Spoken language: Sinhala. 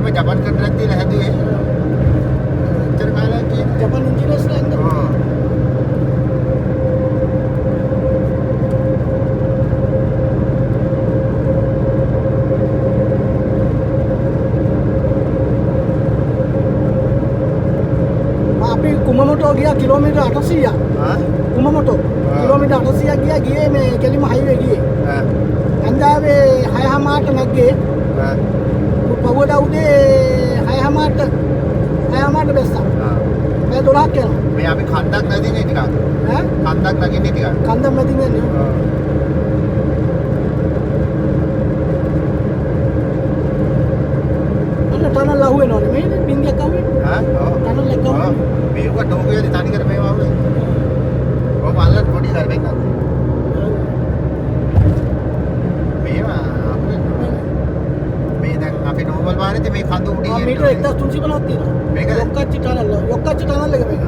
මේ ජපන් කන්ට්‍රැක්ට් තියලා හැදුවේ. එච්චර කාලයක් කියන්නේ ජපන් ඉන්ජිනියර්ස්ලා ඉන්න. අපි කුමමොටෝ ගියා කිලෝමීටර් 800ක්. කුමමොටෝ කිලෝමීටර් 800ක් ගියේ මේ කෙලිම හයිවේ ගියේ. අන්දාවේ 6:00ට නැග්ගේ. පවුවද උදේ 6:00ට බැස්සා. මේ 12ක් යනවා. මේ අපි කන්දක් නැදිනේ ටිකක්. කන්දක් නැගින්නේ ටිකක්. කන්දක් නැදින්නේ නේ. අන්න තනල් අහුවෙනවනේ මේ බින්ගයක් අහුවෙන්නේ. තනල් එක අහුවෙන්නේ. මේක ඩෝගේදී තනි කර මේව අහුවෙන්නේ. ඔය මල්ලත් පොඩි කරපෙන්නත්. මේවා මේ දැන් අපි නෝමල් වාරේදී මේ කඳු උඩින් මීටර 1350ක් තියෙනවා. මේක යොක්කච්චි ටනල් එක මේක.